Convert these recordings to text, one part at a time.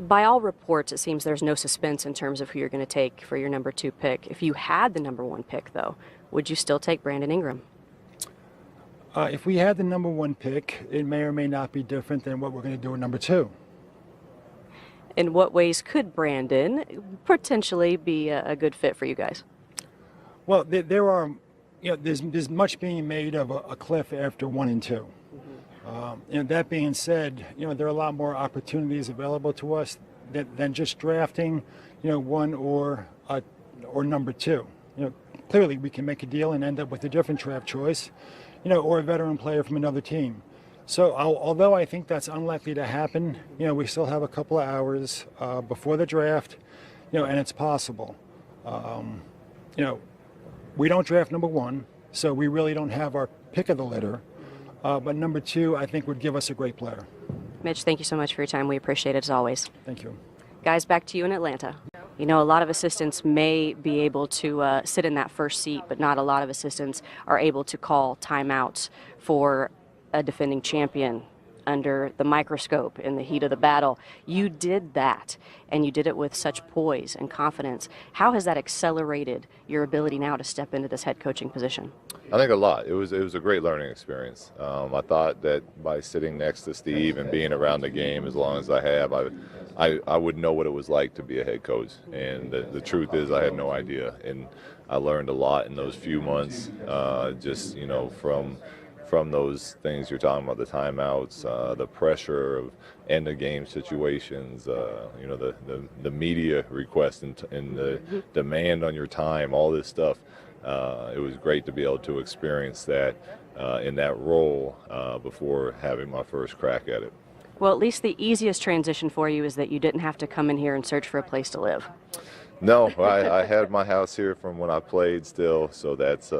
By all reports, it seems there's no suspense in terms of who you're going to take for your number 2 pick. If you had the number 1 pick, though, would you still take Brandon Ingram? If we had the number 1 pick, it may or may not be different than what we're going to do at number 2. In what ways could Brandon potentially be a good fit for you guys? Well, there are, there's much being made of a cliff after 1 and 2. And that being said, there are a lot more opportunities available to us than just drafting, 1 or number 2. Clearly we can make a deal and end up with a different draft choice, or a veteran player from another team. So although I think that's unlikely to happen, we still have a couple of hours before the draft, and it's possible. We don't draft number 1, so we really don't have our pick of the litter. But number 2, I think, would give us a great player. Mitch, thank you so much for your time. We appreciate it as always. Thank you. Guys, back to you in Atlanta. A lot of assistants may be able to sit in that first seat, but not a lot of assistants are able to call timeouts for a defending champion under the microscope in the heat of the battle. You did that, and you did it with such poise and confidence. How has that accelerated your ability now to step into this head coaching position? I think a lot. It was a great learning experience. I thought that by sitting next to Steve and being around the game as long as I have, I would know what it was like to be a head coach. And the truth is I had no idea. And I learned a lot in those few months, from those things you're talking about, the timeouts, the pressure of end of game situations, the media request and the demand on your time, all this stuff. It was great to be able to experience that in that role before having my first crack at it. Well, at least the easiest transition for you is that you didn't have to come in here and search for a place to live. No, I had my house here from when I played still, so that's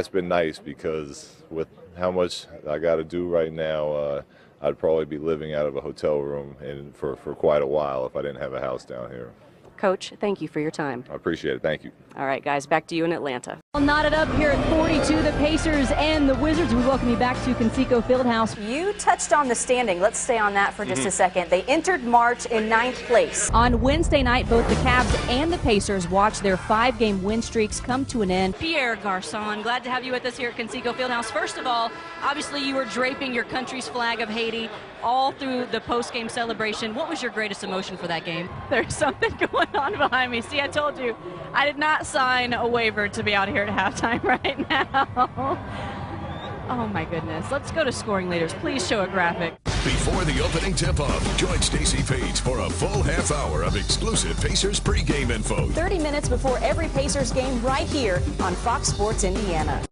been nice, because with how much I got to do right now, I'd probably be living out of a hotel room for quite a while if I didn't have a house down here. Coach, thank you for your time. I appreciate it. Thank you. All right, guys, back to you in Atlanta. Knotted up here at 42, the Pacers and the Wizards. We welcome you back to Conseco Fieldhouse. You touched on the standing. Let's stay on that for just a second. They entered March in 9th place. On Wednesday night, both the Cavs and the Pacers watched their 5-game win streaks come to an end. Pierre Garçon, glad to have you with us here at Conseco Fieldhouse. First of all, obviously you were draping your country's flag of Haiti all through the post-game celebration. What was your greatest emotion for that game? There's something going on behind me. See, I told you, I did not sign a waiver to be out here at halftime right now. Oh my goodness. Let's go to scoring leaders. Please show a graphic. Before the opening tip-off, join Stacy Paetz for a full half hour of exclusive Pacers pregame info. 30 minutes before every Pacers game right here on Fox Sports Indiana.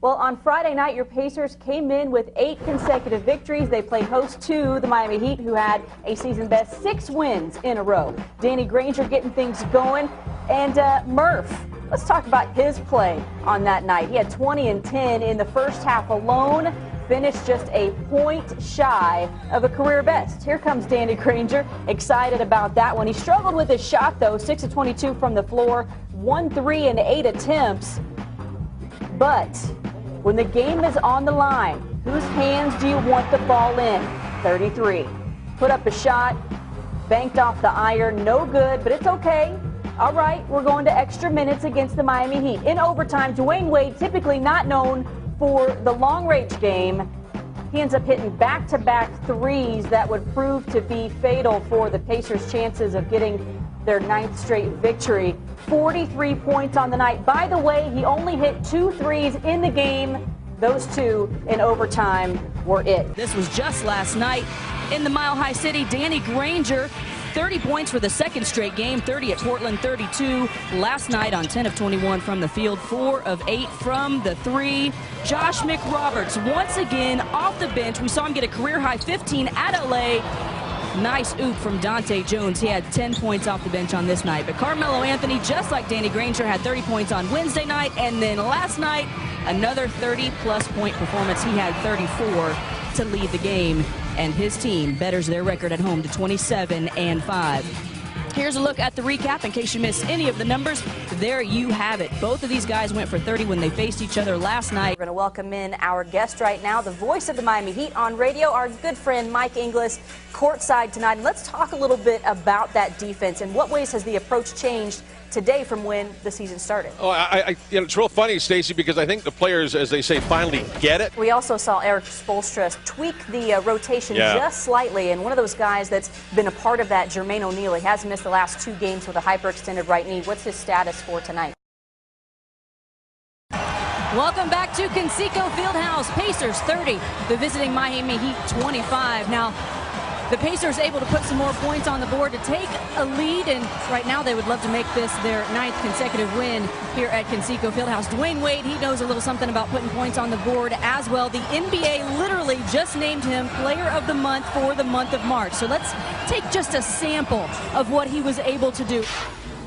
Well, on Friday night, your Pacers came in with 8 consecutive victories. They played host to the Miami Heat, who had a season-best 6 wins in a row. Danny Granger getting things going. And Murph, let's talk about his play on that night. He had 20 and 10 in the first half alone, finished just a point shy of a career best. Here comes Danny Granger, excited about that one. He struggled with his shot, though, 6 of 22 from the floor, 1 3 in 8 attempts. But when the game is on the line, whose hands do you want the ball in? 33. Put up a shot, banked off the iron, no good, but it's okay. All right, we're going to extra minutes against the Miami Heat. In overtime, Dwayne Wade, typically not known for the long-range game, he ends up hitting back-to-back threes that would prove to be fatal for the Pacers' chances of getting their 9th straight victory. 43 points on the night. By the way, he only hit 2 threes in the game. Those 2 in overtime were it. This was just last night in the Mile High City. Danny Granger, 30 points for the 2nd straight game, 30 at Portland, 32 last night on 10 of 21 from the field, 4 of 8 from the 3. Josh McRoberts, once again off the bench. We saw him get a career-high 15 at LA. Nice oop from Dante Jones. He had 10 points off the bench on this night. But Carmelo Anthony, just like Danny Granger, had 30 points on Wednesday night. And then last night, another 30-plus point performance. He had 34 to lead the game. And his team betters their record at home to 27 and 5. Here's a look at the recap in case you missed any of the numbers. There you have it. Both of these guys went for 30 when they faced each other last night. We're going to welcome in our guest right now, the voice of the Miami Heat on radio, our good friend Mike Inglis, courtside tonight. And let's talk a little bit about that defense. In what ways has the approach changed today from when the season started? Oh, it's real funny, Stacy, because I think the players, as they say, finally get it. We also saw Eric Spoelstra tweak the rotation just slightly, and one of those guys that's been a part of that, Jermaine O'Neal, he has missed the last 2 games with a hyperextended right knee. What's his status for tonight? Welcome back to Conseco Fieldhouse. Pacers 30, the visiting Miami Heat 25. Now, the Pacers able to put some more points on the board to take a lead, and right now they would love to make this their 9th consecutive win here at Conseco Fieldhouse. Dwayne Wade, he knows a little something about putting points on the board as well. The NBA literally just named him Player of the Month for the month of March. So let's take just a sample of what he was able to do.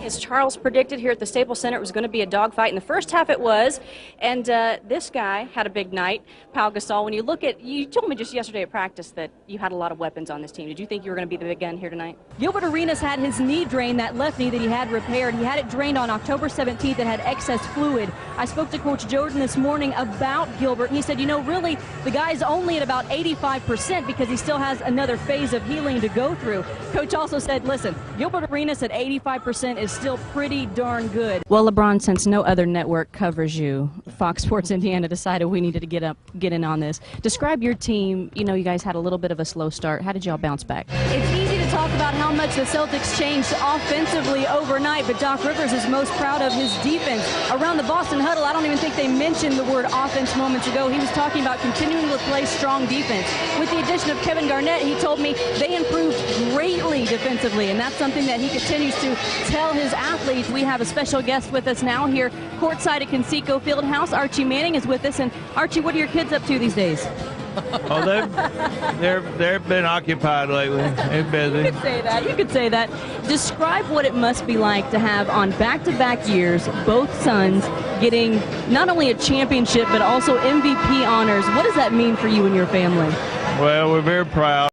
As Charles predicted here at the Staples Center, it was going to be a dogfight. In the first half it was, and this guy had a big night, Pau Gasol. When you look at, you told me just yesterday at practice that you had a lot of weapons on this team. Did you think you were going to be the big gun here tonight? Gilbert Arenas had his knee drained, that left knee that he had repaired. He had it drained on October 17th. It had excess fluid. I spoke to Coach Jordan this morning about Gilbert, and he said, you know, really, the guy's only at about 85% because he still has another phase of healing to go through. Coach also said, listen, Gilbert Arenas at 85% is still pretty darn good. Well, LeBron, since no other network covers you, Fox Sports Indiana decided we needed to get in on this. Describe your team. You know, you guys had a little bit of a slow start. How did y'all bounce back? It's easy to talk about how much the Celtics changed offensively overnight, but Doc Rivers is most proud of his defense. Around the Boston huddle, I don't even think they mentioned the word offense moments ago. He was talking about continuing to play strong defense. With the addition of Kevin Garnett, he told me they improved greatly defensively, and that's something that he continues to tell his athletes. We have a special guest with us now here courtside at Conseco Fieldhouse. Archie Manning is with us. And Archie, what are your kids up to these days? Oh, they've been occupied lately. They're busy. You could say that. You could say that. Describe what it must be like to have on back-to-back years both sons getting not only a championship but also MVP honors. What does that mean for you and your family? Well, we're very proud.